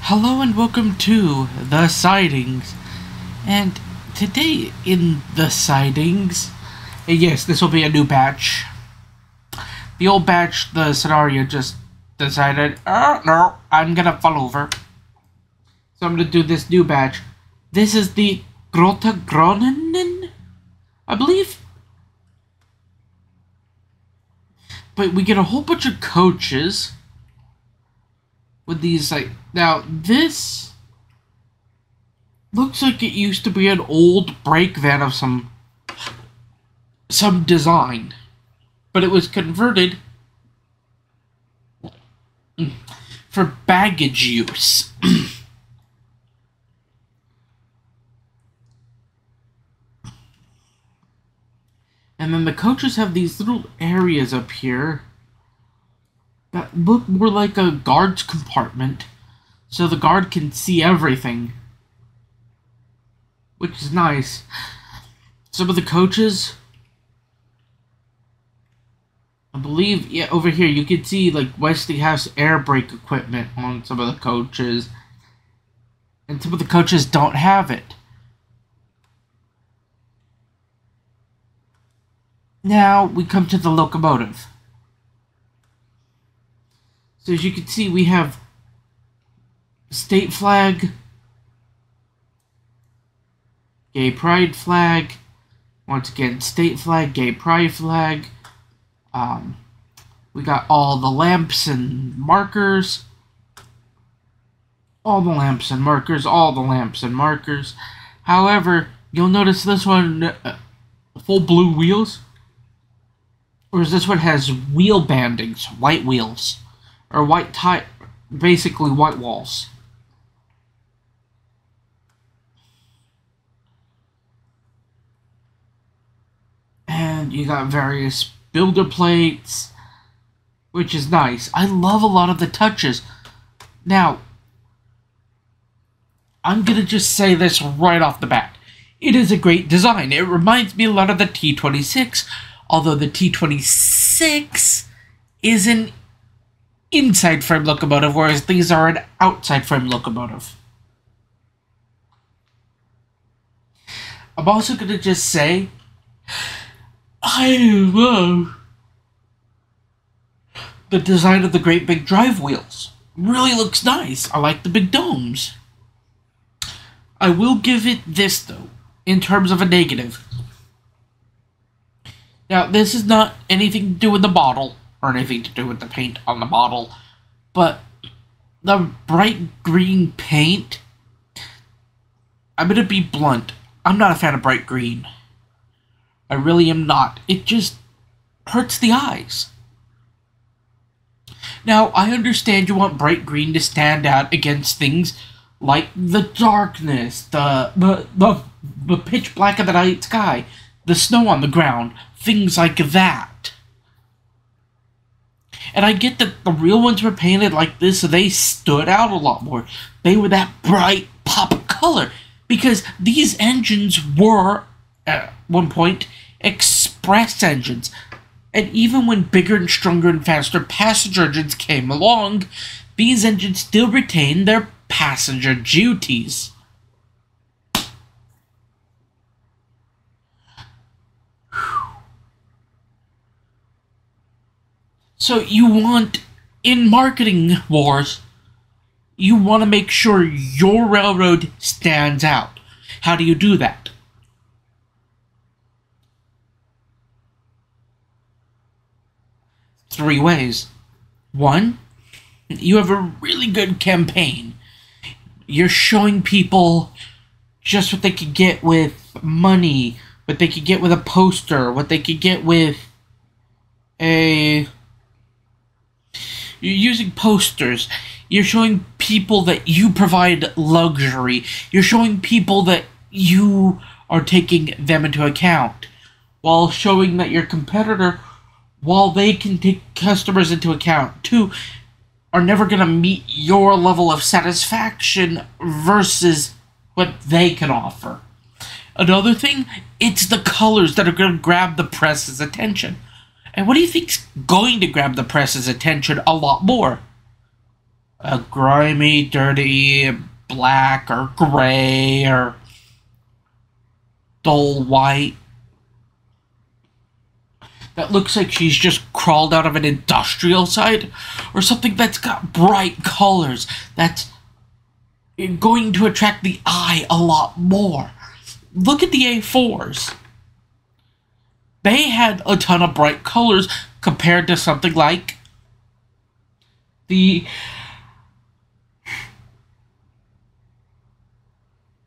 Hello and welcome to the Sidings. And today in the Sidings, yes, this will be a new batch. The old batch, the scenario just decided, oh no, I'm gonna fall over. So I'm gonna do this new batch. This is the Grota Groningen, I believe. But we get a whole bunch of coaches with these, like, now this looks like it used to be an old brake van of some design, but it was converted for baggage use. And then the coaches have these little areas up here that look more like a guard's compartment, so the guard can see everything, which is nice. Some of the coaches, I believe, yeah, over here you can see like Westinghouse air brake equipment on some of the coaches, and some of the coaches don't have it. Now we come to the locomotive. So as you can see, we have state flag, gay pride flag, once again state flag, gay pride flag. We got all the lamps and markers, all the lamps and markers, all the lamps and markers. However, you'll notice this one, full blue wheels, whereas this one has wheel bandings, white wheels. Or white tie, basically white walls. And you got various builder plates, which is nice. I love a lot of the touches. Now, I'm gonna just say this right off the bat. It is a great design. It reminds me a lot of the T-26, although the T-26 is an inside frame locomotive, whereas these are an outside frame locomotive. I'm also going to just say, I love the design of the great big drive wheels. Really looks nice. I like the big domes. I will give it this, though, in terms of a negative. Now, this is not anything to do with the model, or anything to do with the paint on the bottle, but the bright green paint, I'm gonna be blunt, I'm not a fan of bright green. I really am not. It just hurts the eyes. Now, I understand you want bright green to stand out against things like the darkness, the pitch black of the night sky, the snow on the ground, things like that. And I get that the real ones were painted like this, so they stood out a lot more. They were that bright pop of color, because these engines were, at one point, express engines. And even when bigger and stronger and faster passenger engines came along, these engines still retained their passenger duties. So you want, in marketing wars, you want to make sure your railroad stands out. How do you do that? Three ways. One, you have a really good campaign. You're showing people just what they could get with money, what they could get with a poster, what they could get with a... You're using posters. You're showing people that you provide luxury. You're showing people that you are taking them into account, while showing that your competitor, while they can take customers into account too, are never going to meet your level of satisfaction versus what they can offer. Another thing, it's the colors that are going to grab the press's attention. And what do you think's going to grab the press's attention a lot more? grimy, dirty, black, or gray, or dull white. That looks like she's just crawled out of an industrial site, or something that's got bright colors, that's going to attract the eye a lot more. Look at the A4s. They had a ton of bright colors compared to something like the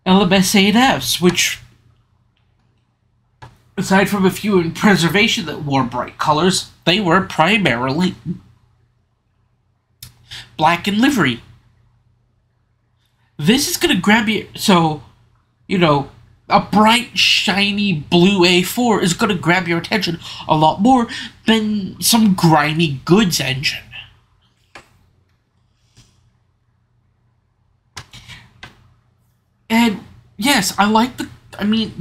LMS8Fs, which, aside from a few in preservation that wore bright colors, they were primarily black and livery. This is going to grab you, so, a bright, shiny blue A4 is going to grab your attention a lot more than some grimy goods engine. And, yes, I like the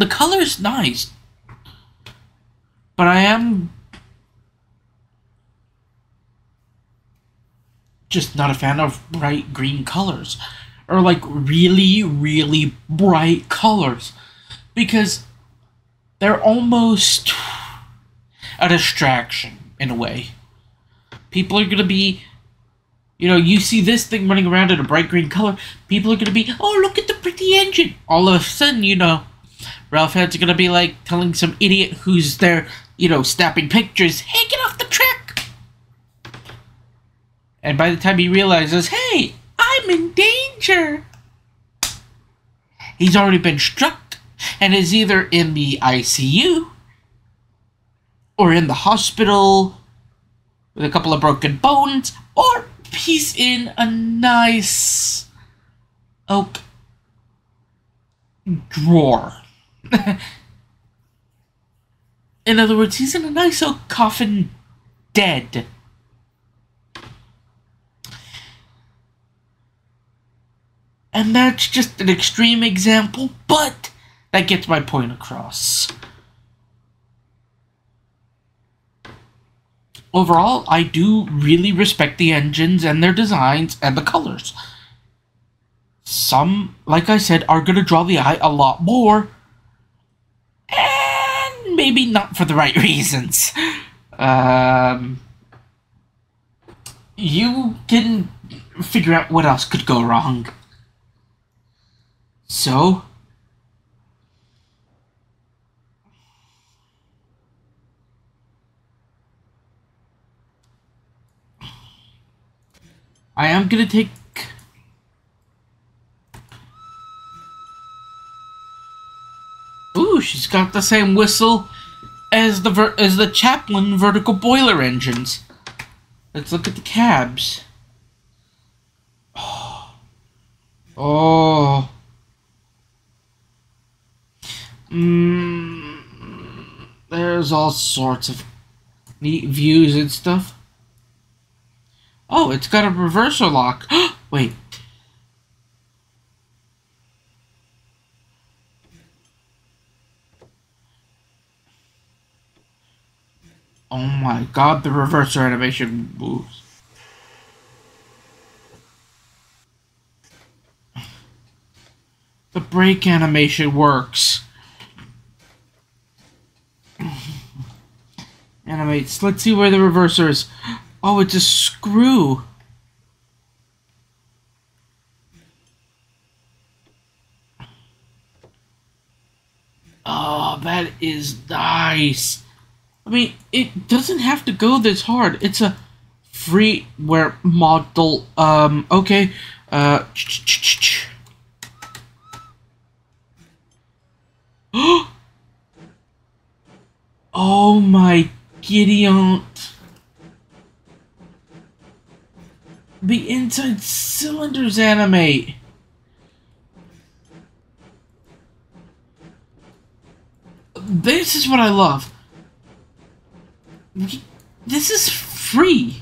color is nice. But I am just not a fan of bright green colors. Or like really, really bright colors. Because they're almost a distraction in a way. People are going to be, you see this thing running around in a bright green color. People are going to be, oh, look at the pretty engine. All of a sudden, Ralph heads are going to be like telling some idiot who's there, snapping pictures, hey, get off the track. And by the time he realizes, hey, I'm in danger, he's already been struck and is either in the ICU or in the hospital with a couple of broken bones, or he's in a nice oak drawer. In other words, he's in a nice oak coffin, dead. And that's just an extreme example, but that gets my point across. Overall, I do really respect the engines and their designs and the colors. Some, like I said, are going to draw the eye a lot more, and maybe not for the right reasons. You can figure out what else could go wrong. So, I am gonna take ooh, she's got the same whistle as the Chaplin vertical boiler engines. Let's look at the cabs. Oh. There's all sorts of neat views and stuff. Oh, it's got a reverser lock. Wait. Oh my god, the reverser animation moves. The brake animation works. Animates. Let's see where the reverser is. Oh, it's a screw. Oh, that is nice. I mean, it doesn't have to go this hard. It's a freeware model. Okay. Oh my Gideon. The inside cylinders animate. This is what I love. This is free.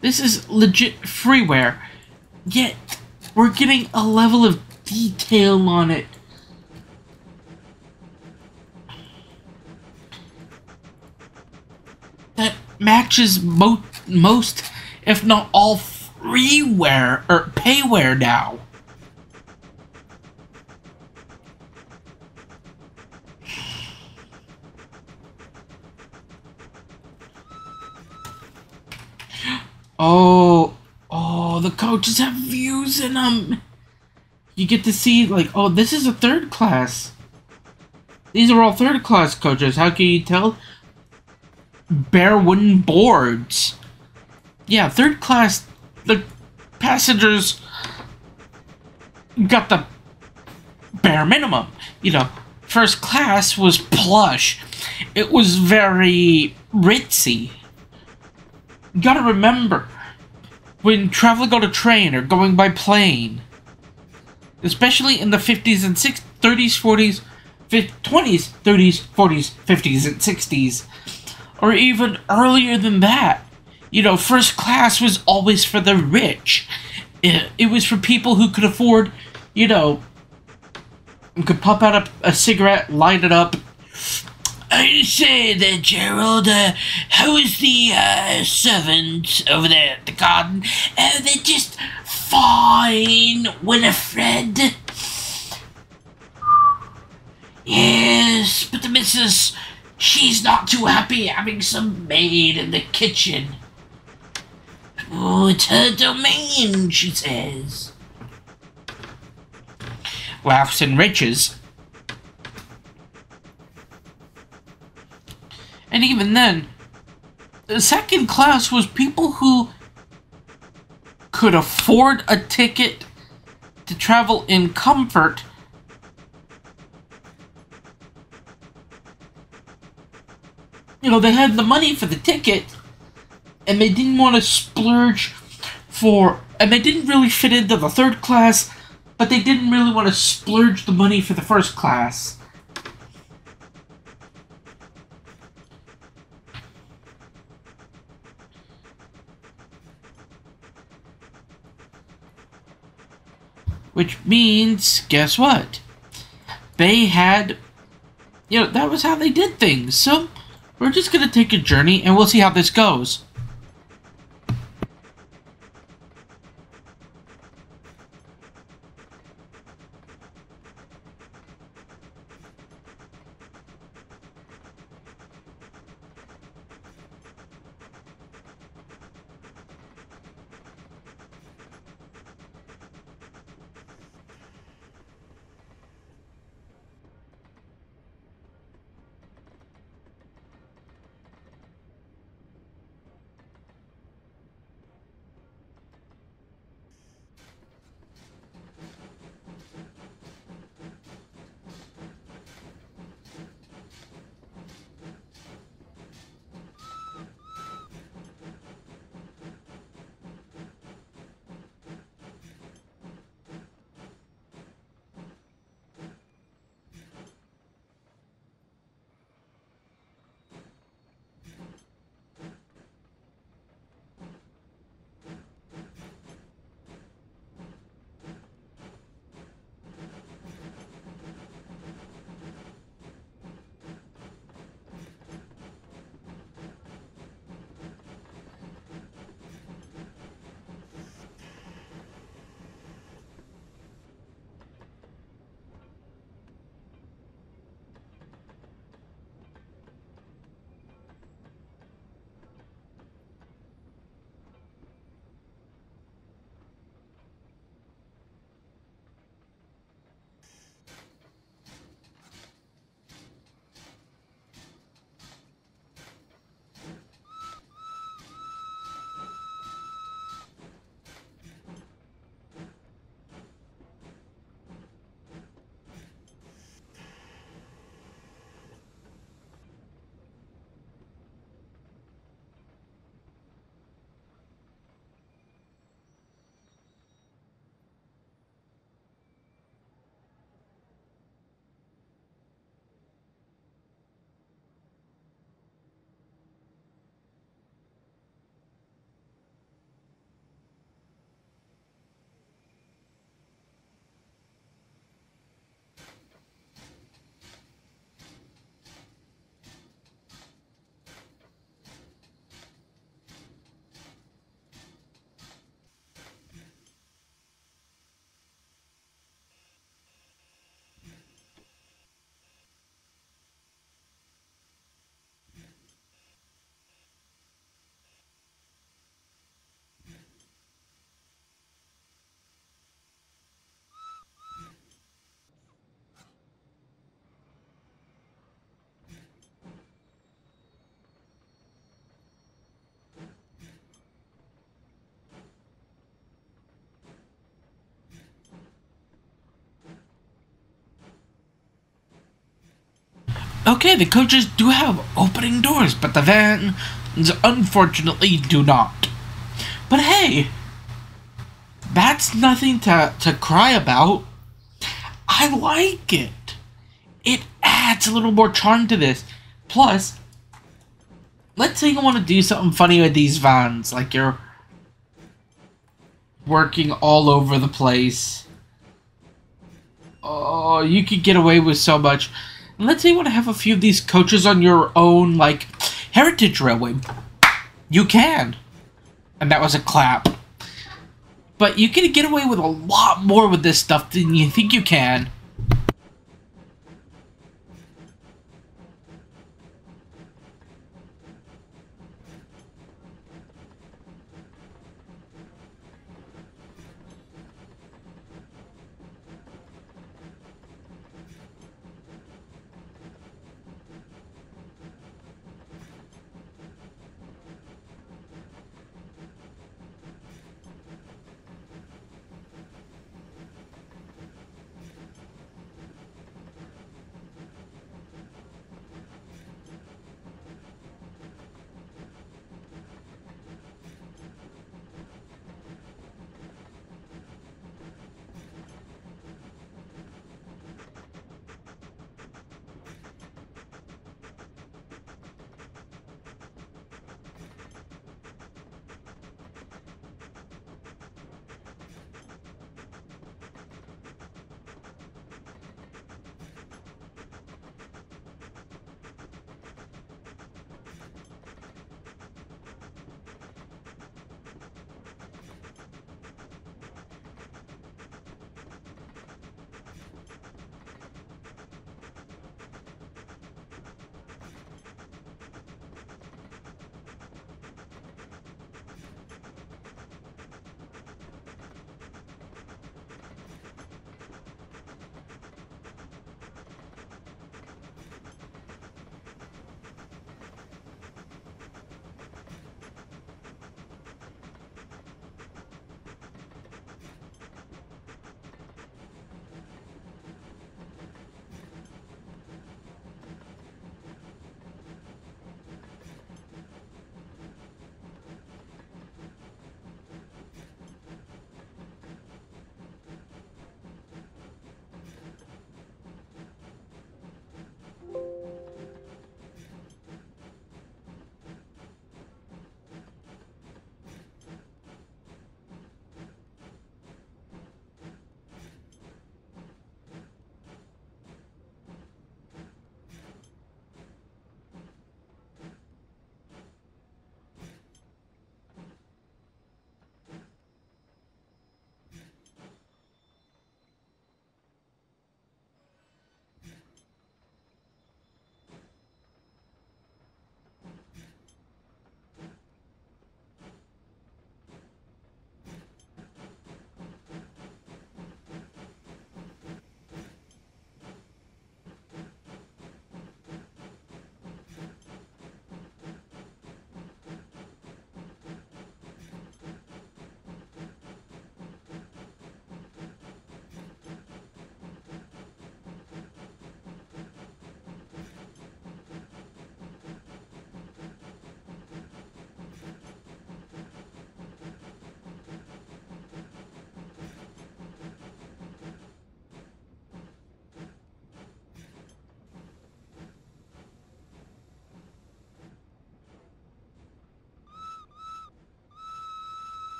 This is legit freeware. Yet, we're getting a level of detail on it. That matches most, if not all, freeware or payware now. Oh, the coaches have views in them. You get to see, like, oh, this is a third class. These are all third class coaches. How can you tell? Bare wooden boards. Yeah, third class, the passengers got the bare minimum. You know, first class was plush. It was very ritzy. You gotta remember, when traveling on a train or going by plane, especially in the 50s and 30s, 40s, 20s, 30s, 40s, 50s, and 60s, or even earlier than that, you know, first class was always for the rich. It was for people who could afford, you know, could pop out a cigarette, light it up. I say there, Gerald, how is the servants over there at the garden? They're just fine, Winifred. Yes, but the missus, she's not too happy having some maid in the kitchen. Oh, it's her domain, she says. Laughs and riches. And even then, the second class was people who could afford a ticket to travel in comfort. You know, they had the money for the ticket, and they didn't want to splurge and they didn't really fit into the third class, but they didn't really want to splurge the money for the first class. Which means, guess what? They had, you know, that was how they did things. So, we're just gonna take a journey and we'll see how this goes. Okay, the coaches do have opening doors, but the vans unfortunately do not. But hey, that's nothing to cry about. I like it. It adds a little more charm to this. Plus, let's say you want to do something funny with these vans, like you're working all over the place. Oh, you could get away with so much. And let's say you want to have a few of these coaches on your own, like, heritage railway. You can. And that was a clap. But you can get away with a lot more with this stuff than you think you can.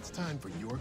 It's time for your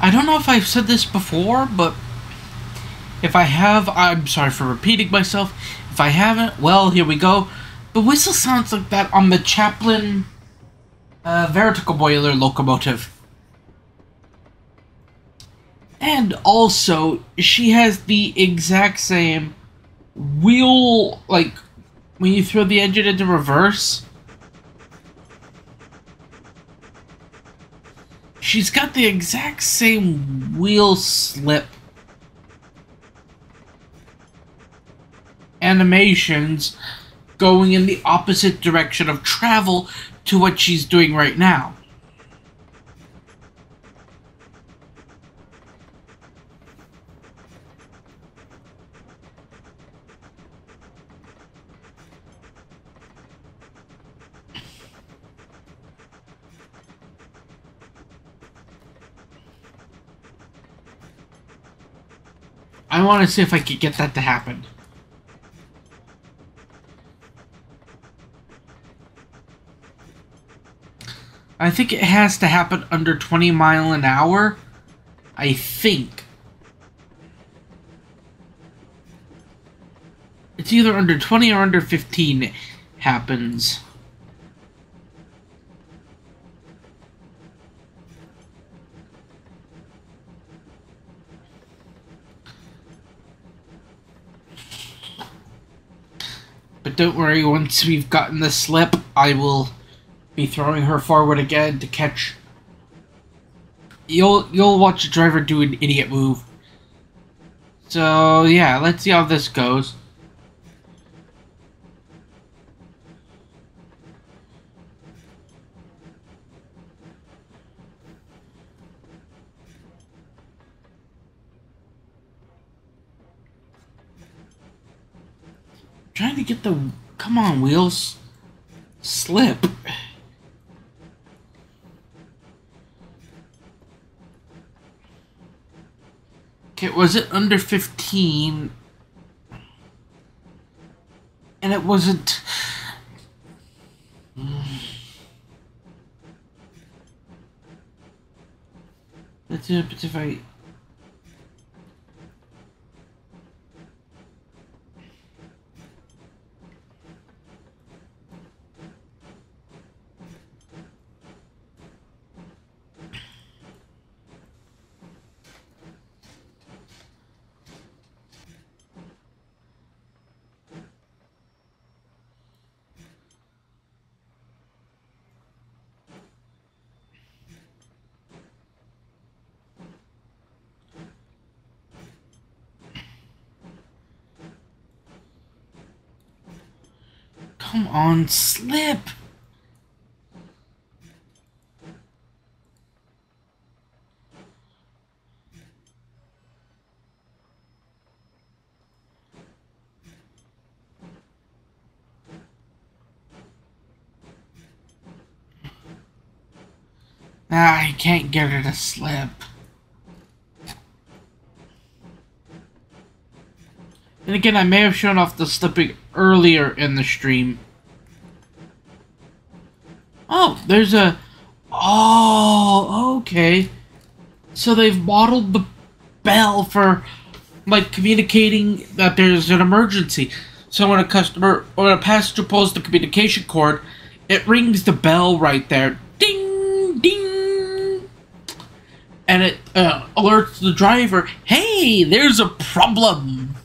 I don't know if I've said this before, but if I have, I'm sorry for repeating myself. If I haven't, well, here we go. The whistle sounds like that on the Chaplin vertical boiler locomotive. And also, she has the exact same wheel, like, when you throw the engine into reverse. She's got the exact same wheel slip animations going in the opposite direction of travel to what she's doing right now. I want to see if I could get that to happen. I think it has to happen under 20 miles an hour. I think. It's either under 20 or under 15 it happens. But don't worry, once we've gotten the slip, I will be throwing her forward again to catch. You'll watch the driver do an idiot move. So yeah, let's see how this goes. Trying to get the... Come on, wheels. Slip. Okay, was it under 15? And it wasn't... Let's do it, but if I... Come on, slip! Ah, I can't get her to slip. And again, I may have shown off the slipping earlier in the stream. Oh, there's a... Oh, okay. So they've modeled the bell for, like, communicating that there's an emergency. So when a passenger pulls the communication cord, it rings the bell right there. Ding, ding. And it alerts the driver, hey, there's a problem.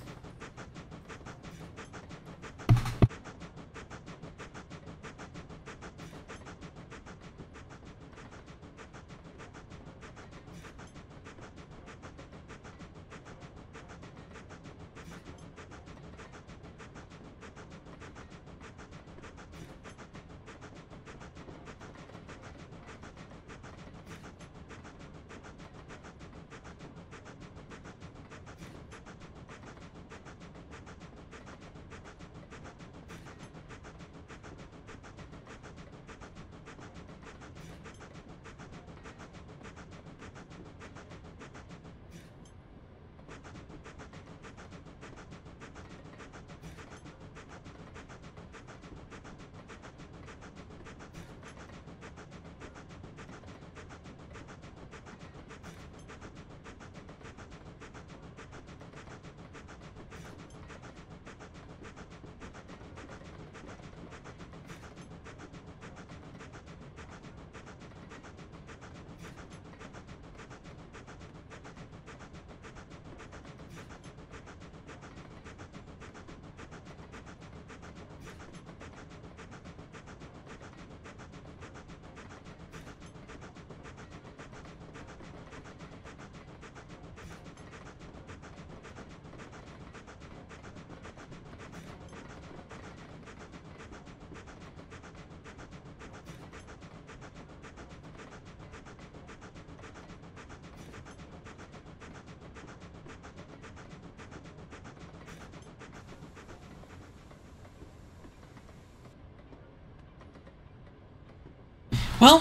Well,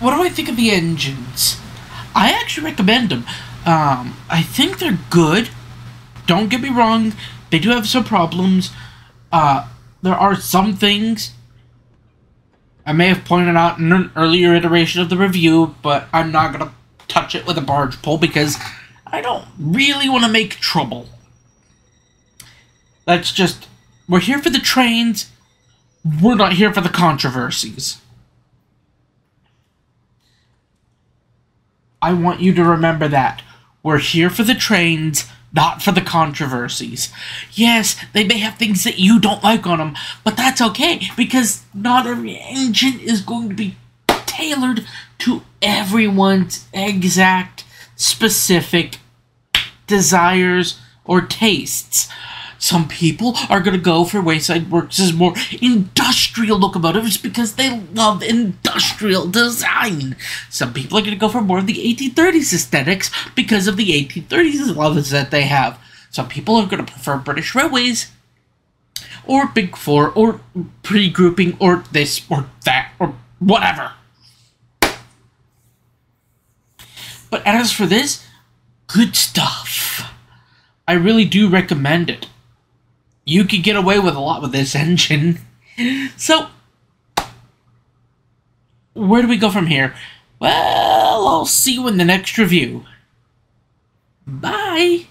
what do I think of the engines? I actually recommend them. I think they're good. Don't get me wrong, they do have some problems. There are some things I may have pointed out in an earlier iteration of the review, but I'm not going to touch it with a barge pole because I don't really want to make trouble. That's just, we're here for the trains, we're not here for the controversies. I want you to remember that. We're here for the trains, not for the controversies. Yes, they may have things that you don't like on them, but that's okay, because not every engine is going to be tailored to everyone's exact, specific desires or tastes. Some people are going to go for Wayside Works' more industrial locomotives because they love industrial design. Some people are going to go for more of the 1830s aesthetics because of the 1830s loves that they have. Some people are going to prefer British Railways, or Big Four, or pre-grouping, or this, or that, or whatever. But as for this, good stuff. I really do recommend it. You could get away with a lot with this engine. So, where do we go from here? Well, I'll see you in the next review. Bye!